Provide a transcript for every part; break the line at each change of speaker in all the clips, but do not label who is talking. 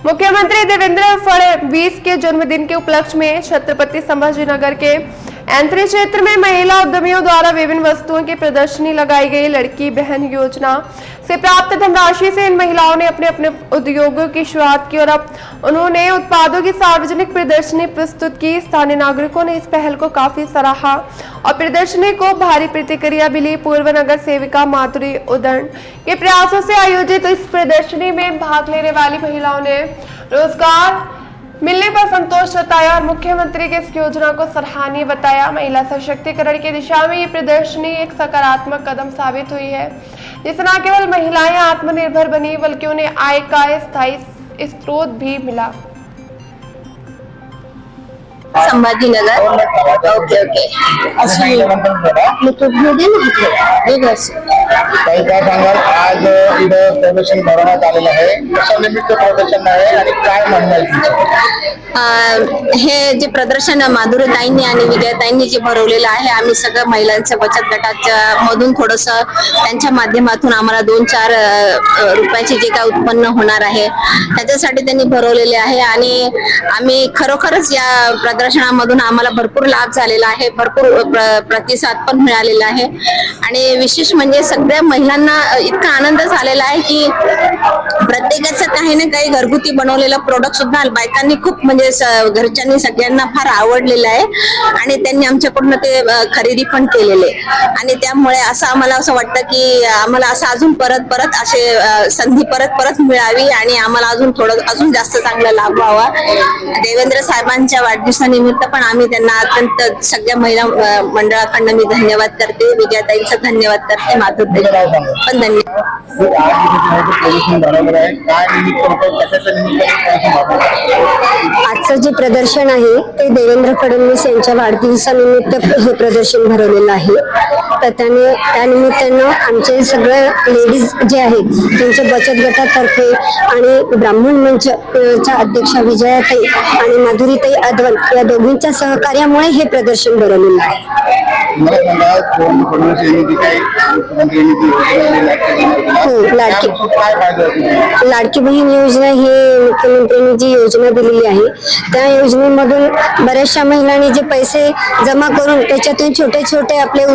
मुख्यमंत्री देवेंद्र फडणवीस के जन्मदिन के उपलक्ष्य में छत्रपति संभाजीनगर के एंट्री क्षेत्र में महिला उद्यमियों द्वारा विभिन्न वस्तुओं की प्रदर्शनी लगाई गई। लड़की बहन योजना से प्राप्त धनराशि से इन महिलाओं ने अपने अपने उद्योगों की शुरुआत की और अब उन्होंने उत्पादों की सार्वजनिक प्रदर्शनी प्रस्तुत की। स्थानीय नागरिकों ने इस पहल को काफी सराहा और प्रदर्शनी को भारी प्रतिक्रिया मिली। पूर्व नगर सेविका माधुरी उदन के प्रयासों से आयोजित इस प्रदर्शनी में भाग लेने वाली महिलाओं ने रोजगार मिलने पर संतोष जताया और मुख्यमंत्री की इस योजना को सराहनीय बताया। महिला सशक्तिकरण की दिशा में ये प्रदर्शनी एक सकारात्मक कदम साबित हुई है, जिससे न केवल महिलाएं आत्मनिर्भर बनी बल्कि उन्हें आय का स्थायी स्रोत भी मिला।
संभाजीनगर ओके
काही काय सांगाल, आज इथं प्रदर्शन भरवण्यात आलेलं आहे, कशा निमित्त प्रदर्शन आहे आणि काय म्हणणं आहे तुमचं?
हे जे प्रदर्शन माधुरीताईंनी आणि विजयताईंनी जे भरवलेलं आहे, आम्ही सगळं महिलांच्या बचत गटाच्या मधून थोडस त्यांच्या माध्यमातून आम्हाला 2-4 रुपयाचे जे काय उत्पन्न होणार आहे त्याच्यासाठी त्यांनी भरवलेले आहे आणि आम्ही खरोखरच या प्रदर्शनामधून आम्हाला भरपूर लाभ झालेला आहे, भरपूर प्रतिसाद पण मिळालेला आहे आणि विशेष म्हणजे सगळ्या महिलांना इतका आनंद झालेला आहे की प्रत्येकाचं काही ना काही घरगुती बनवलेलं प्रोडक्ट सुद्धा बायकांनी खूप म्हणजे घरच्यांनी सगळ्यांना फार आवडलेलं आहे आणि त्यांनी आमच्याकडून ते खरेदी पण केलेले आणि त्यामुळे असं आम्हाला असं वाटतं की आम्हाला असं अजून परत असे संधी परत मिळावी आणि आम्हाला अजून जास्त चांगला लाभ व्हावा। देवेंद्र साहेबांच्या वाढदिवसानिमित्त पण आम्ही त्यांना अत्यंत सगळ्या महिला मंडळाकडनं मी धन्यवाद करते, विजयाताईंचा धन्यवाद करते, माधुरी पण धन्यवाद।
आजचं जे प्रदर्शन आहे ते देवेंद्र फडणवीस यांच्या वाढदिवसानिमित्त हे प्रदर्शन भरवलेलं आहे। तर त्या निमित्तानं आमचे सगळे लेडीज जे आहेत त्यांच्या बचत गटातर्फे आणि ब्राह्मण मंचच्या अध्यक्षा विजयाताई आणि माधुरीताई अदवन या दोघींच्या सहकार्यामुळे हे प्रदर्शन भरवलेलं आहे। लाडकी बहीण योजना ही मुख्यमंत्र्यांनी जी योजना दिलेली आहे त्या योजनेमधून बऱ्याचशा महिलांनी जे पैसे जमा करून त्याच्यातून छोटे छोटे आपले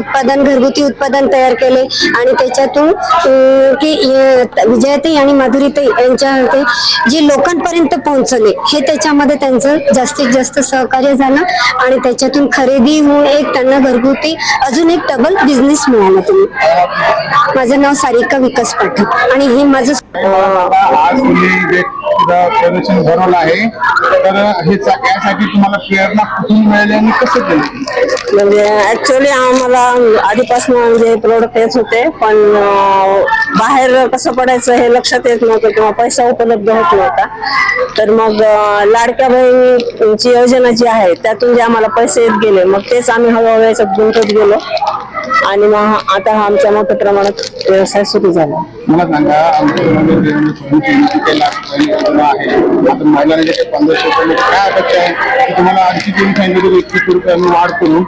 घरगुती उत्पादन तयार केले आणि त्याच्यातून की विजयाताई आणि माधुरीताई यांच्या जे लोकांपर्यंत पोहोचले हे त्याच्यामध्ये त्यांचं जास्तीत जास्त सहकार्य झालं आणि त्याच्यातून खरेदी होऊन एक त्यांना घरगुती अजून एक डबल बिझनेस मिळाला। माझं नाव सारिका विकास पाठक आणि हे माझं
प्रदर्शन भरवलं आहे, तर हे यासाठी तुम्हाला प्रेरणा कुठून मिळाली आणि कसं केलं?
म्हणजे ऍक्च्युअली आम्हाला आधीपासून म्हणजे प्रोडक्ट येत होते पण बाहेर कसं पडायचं हे लक्षात येत नव्हतं किंवा पैसा उपलब्ध होत नव्हता, तर मग लाडक्या बहिणीची योजना जी आहे त्यातून जे आम्हाला पैसे येत गेले मग तेच आम्ही हळूहळू याच्यात गुंतत गेलो आणि मग आता हा आमच्या मोठ्या प्रमाणात व्यवसाय सुरू झाला।
मला सांगा, महिलांना 1500 रुपये काय अपेक्षा आहे की तुम्हाला आणखी 21 रुपये वाढ करून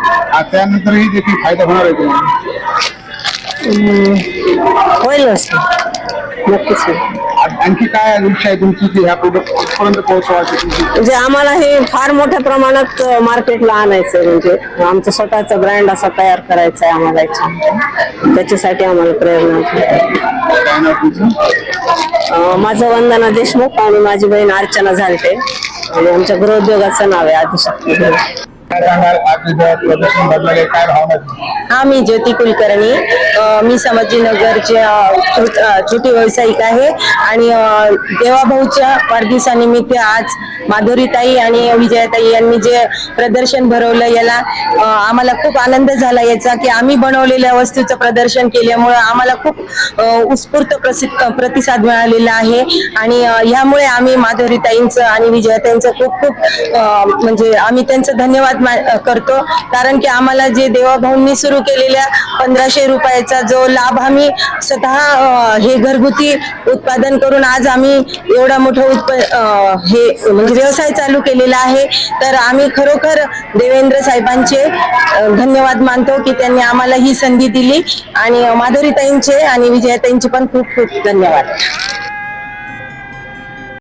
त्यानंतरही देखील फायदा होणार आहे तुम्हाला?
होईल नक्कीच होईल।
आणखी काय इच्छा आहे तुमची की ह्या प्रोडक्ट कुठपर्यंत पोहोचवायची?
म्हणजे आम्हाला हे फार मोठ्या प्रमाणात मार्केटला आणायचंय, म्हणजे आमचा स्वतःचा ब्रँड असा तयार करायचा आहे आम्हाला, त्याच्यासाठी आम्हाला प्रेरणा। माझं वंदना देशमुख आणि माझी बहीण अर्चना झालटे आणि आमच्या गृहोद्योगाचं नाव आहे आदिशक्ती।
हा, मी ज्योती कुलकर्णी, मी संभाजीनगरच्या छोटी व्यावसायिक आहे आणि देवाभाऊच्या वाढदिवसानिमित्त आज माधुरीताई आणि विजयाताई यांनी जे प्रदर्शन भरवलं याला आम्हाला खूप आनंद झाला याचा की आम्ही बनवलेल्या वस्तूचं प्रदर्शन केल्यामुळे आम्हाला खूप उत्स्फूर्त प्रतिसाद मिळालेला आहे आणि यामुळे आम्ही माधुरीताईंचं आणि विजयाताईंचं खूप म्हणजे आम्ही त्यांचं धन्यवाद करतो, कारण की आम्हाला जे देवाभाऊंनी सुरू केलेल्या 1500 रुपयाचा जो लाभ आम्ही स्वतः हे घरगुती उत्पादन करून आज आम्ही एवढा मोठा हे म्हणजे व्यवसाय चालू केलेला आहे, तर आम्ही खरोखर देवेंद्र साहेबांचे धन्यवाद मानतो की त्यांनी आम्हाला ही संधी दिली आणि माधुरीताईंचे आणि विजयाताईंचे पण खूप खूप धन्यवाद।